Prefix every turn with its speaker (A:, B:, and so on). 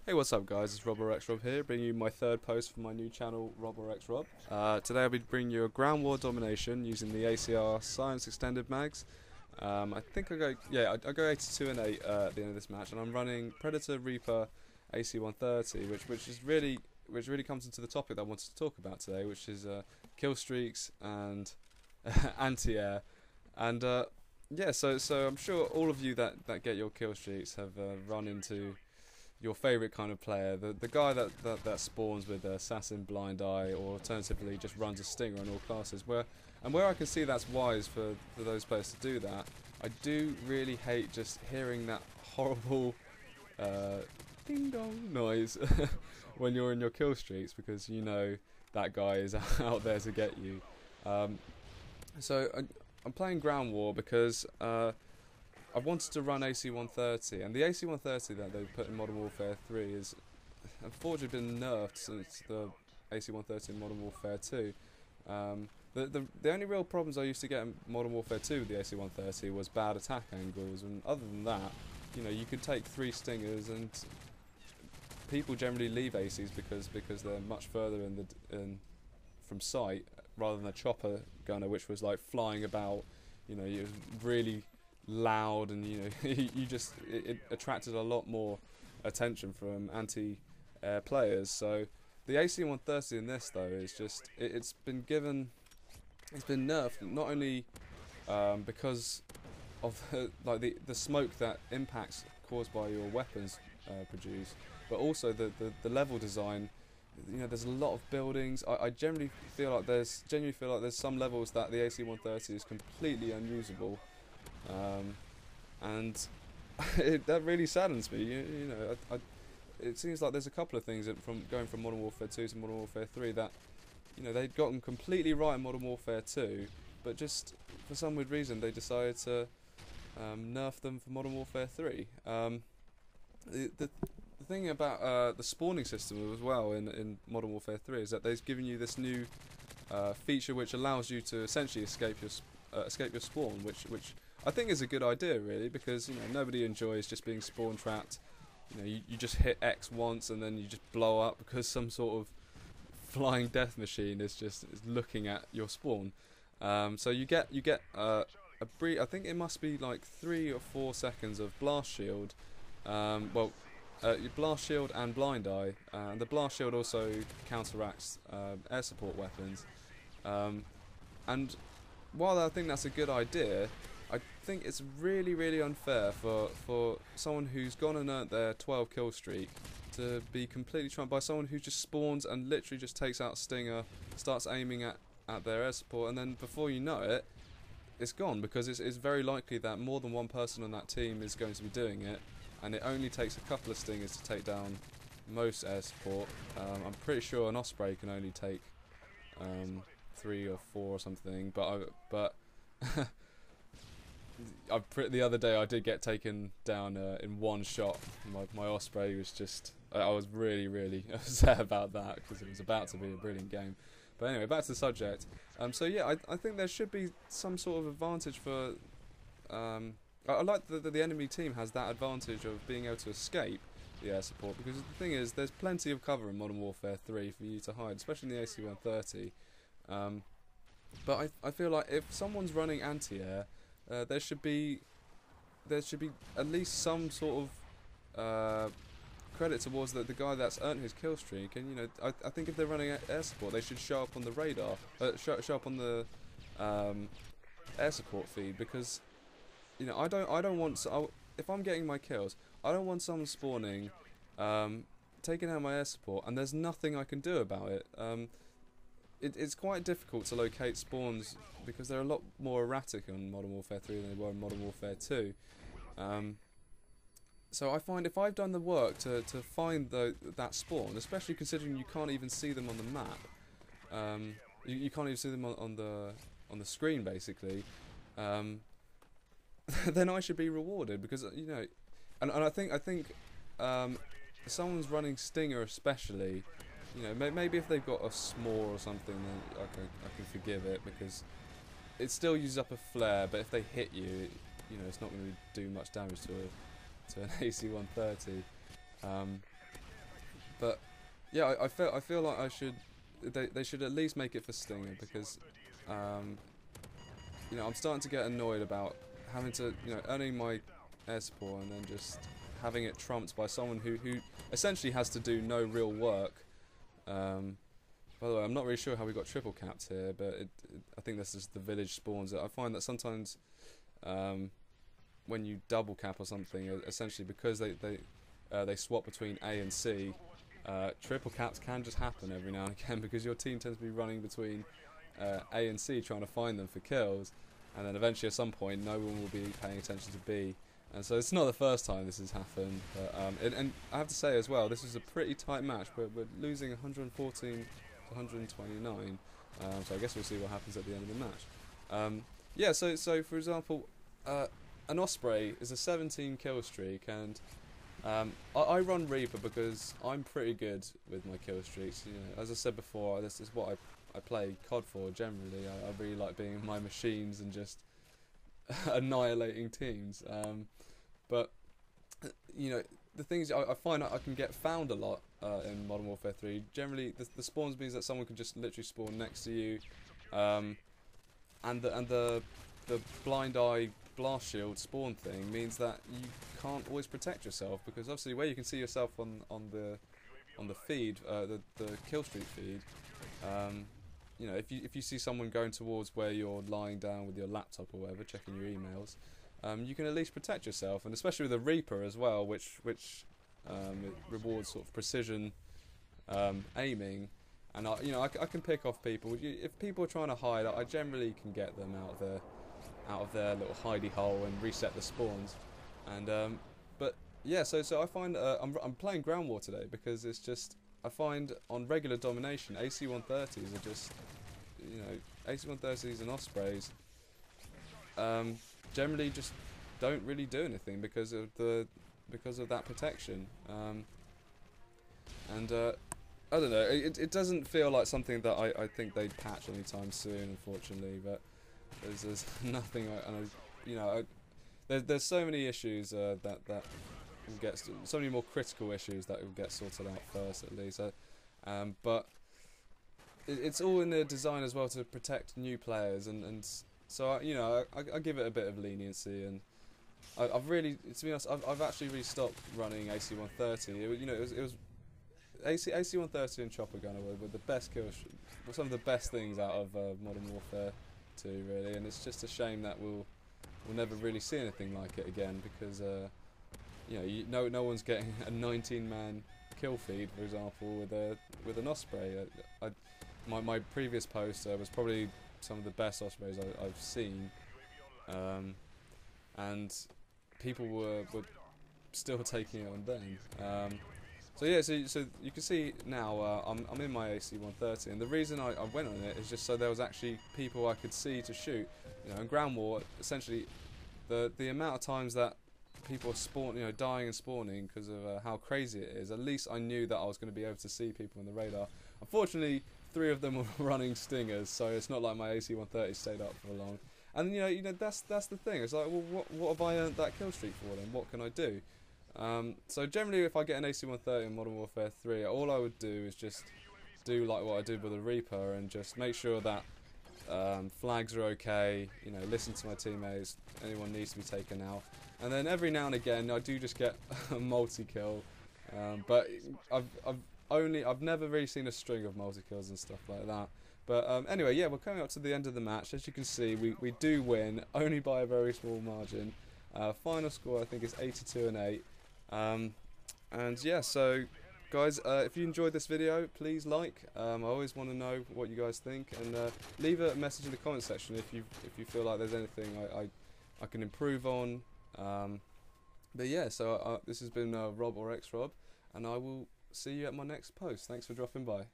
A: Hey, what's up guys, it's xRob here, bringing you my third post for my new channel, xRob. Today I'll be bringing you a ground war domination using the ACR Science Extended Mags. I think I go 82 and 8 at the end of this match, and I'm running Predator Reaper AC130, which really comes into the topic that I wanted to talk about today, which is kill streaks and anti-air. And so I'm sure all of you that get your kill streaks have run into your favourite kind of player, the guy that spawns with Assassin, Blind Eye, or alternatively just runs a Stinger on all classes. Where I can see that's wise for those players to do that, I do really hate just hearing that horrible ding dong noise when you're in your kill streaks, because you know that guy is out there to get you. I'm playing Ground War because I wanted to run AC130, and the AC130 that they put in Modern Warfare 3 is unfortunately been nerfed since the AC130 in Modern Warfare 2. The only real problems I used to get in Modern Warfare 2 with the AC130 was bad attack angles, and other than that, you know, you could take 3 stingers, and people generally leave ACs because they're much further from sight rather than a chopper gunner, which was like flying about. You know, it was really loud, and you know, it attracted a lot more attention from anti-air players. So the AC130 in this though is just it's been nerfed, not only because of the smoke that impacts caused by your weapons produce, but also the level design. You know, there's a lot of buildings. I genuinely feel like there's some levels that the AC130 is completely unusable. And that really saddens me. You know, it seems like there's a couple of things from going from Modern Warfare 2 to Modern Warfare 3 that, you know, they'd gotten completely right in Modern Warfare 2, but just for some weird reason they decided to nerf them for Modern Warfare 3. The thing about the spawning system as well in Modern Warfare 3 is that they've given you this new feature which allows you to essentially escape your spawn, which I think is a good idea, really, because you know nobody enjoys just being spawn trapped. You know, you just hit X once and then you just blow up because some sort of flying death machine is looking at your spawn. So you get a brief. I think it must be like 3 or 4 seconds of blast shield. Your blast shield and blind eye, and the blast shield also counteracts air support weapons. And while I think that's a good idea, I think it's really unfair for someone who's gone and earned their 12 kill streak to be completely trumped by someone who just spawns and literally just takes out Stinger, starts aiming at their air support, and then before you know it, it's gone, because it's very likely that more than one person on that team is going to be doing it, and it only takes a couple of Stingers to take down most air support. I'm pretty sure an Osprey can only take 3 or 4 or something, but the other day I did get taken down in one shot. My Osprey was just... I was really upset about that, because it was about to be a brilliant game. But anyway, back to the subject. So yeah, I think there should be some sort of advantage for... I like that the enemy team has that advantage of being able to escape the air support, because the thing is, there's plenty of cover in Modern Warfare 3 for you to hide, especially in the AC130. But I feel like if someone's running anti-air, there should be at least some sort of credit towards the guy that's earned his kill streak. And you know, I think if they're running air support, they should show up on the radar, show up on the air support feed, because you know, I don't want if I'm getting my kills, I don't want someone spawning, taking out my air support, and there's nothing I can do about it. It's quite difficult to locate spawns because they're a lot more erratic in Modern Warfare 3 than they were in Modern Warfare 2. So I find if I've done the work to find that spawn, especially considering you can't even see them on the map, you can't even see them on the screen basically, then I should be rewarded, because you know, and I think if someone's running Stinger especially. You know, maybe if they've got a s'more or something, then I can forgive it, because it still uses up a flare. But if they hit you, you know, it's not going to do much damage to an AC130. But yeah, I feel like they should at least make it for Stinger, because you know, I'm starting to get annoyed about having to, you know, earning my air support and then just having it trumped by someone who essentially has to do no real work. By the way, I'm not really sure how we got triple capped here, but I think this is the village spawns. I find that sometimes when you double cap or something, essentially because they swap between A and C, triple caps can just happen every now and again, because your team tends to be running between A and C trying to find them for kills, and then eventually at some point no one will be paying attention to B. And so it's not the first time this has happened, but and I have to say as well, this is a pretty tight match. We're losing 114 to 129, so I guess we'll see what happens at the end of the match. Yeah, so for example, an Osprey is a 17 kill streak, and I run Reaper because I'm pretty good with my kill streaks. You know, as I said before, this is what I play COD for generally. I really like being in my machines and just annihilating teams. But you know, the thing is, I find I can get found a lot in Modern Warfare 3. Generally, the spawns means that someone can just literally spawn next to you, and the blind eye blast shield spawn thing means that you can't always protect yourself, because obviously where you can see yourself on the feed, the kill streak feed. You know, if you see someone going towards where you're lying down with your laptop or whatever, checking your emails, you can at least protect yourself, and especially with a Reaper as well, which it rewards sort of precision aiming, and I can pick off people. If people are trying to hide, I generally can get them out of their little hidey hole and reset the spawns. And but yeah, so I find I'm playing ground war today because it's just, I find on regular domination AC130s are just, you know, AC130s and Ospreys generally just don't really do anything because of that protection. And I don't know, it doesn't feel like something that I think they'd patch anytime soon, unfortunately. But there's nothing, there's so many issues that will get, so many more critical issues that will get sorted out first, at least. But it's all in the design as well to protect new players, and so I give it a bit of leniency, and I've really, to be honest, I've actually really stopped running AC130. It was AC130 and Chopper Gunner were the best kills, some of the best things out of Modern Warfare 2, really, and it's just a shame that we'll never really see anything like it again, because no one's getting a 19-man kill feed, for example, with an Osprey. My previous post was probably some of the best Ospreys I've seen, and people were still taking it on then. So yeah, so you can see now I'm in my AC130, and the reason I went on it is just so there was actually people I could see to shoot. In ground war, essentially, the amount of times that people are dying and spawning because of how crazy it is, at least I knew that I was going to be able to see people in the radar. Unfortunately, 3 of them were running Stingers, so it's not like my AC130 stayed up for long. And that's the thing. It's like, well, what have I earned that kill streak for then? What can I do? So generally, if I get an AC130 in Modern Warfare 3, all I would do is just do like what I did with the Reaper, and just make sure that flags are okay, listen to my teammates, anyone needs to be taken out. And then every now and again I do just get a multi-kill, but I've never really seen a string of multi-kills and stuff like that. But anyway, yeah, we're coming up to the end of the match. As you can see, we do win, only by a very small margin. Final score I think is 82-8. And yeah, so guys, if you enjoyed this video, please like. I always want to know what you guys think, and leave a message in the comment section if you feel like there's anything I can improve on. But yeah, so this has been Rob or xRob, and I will see you at my next post. Thanks for dropping by.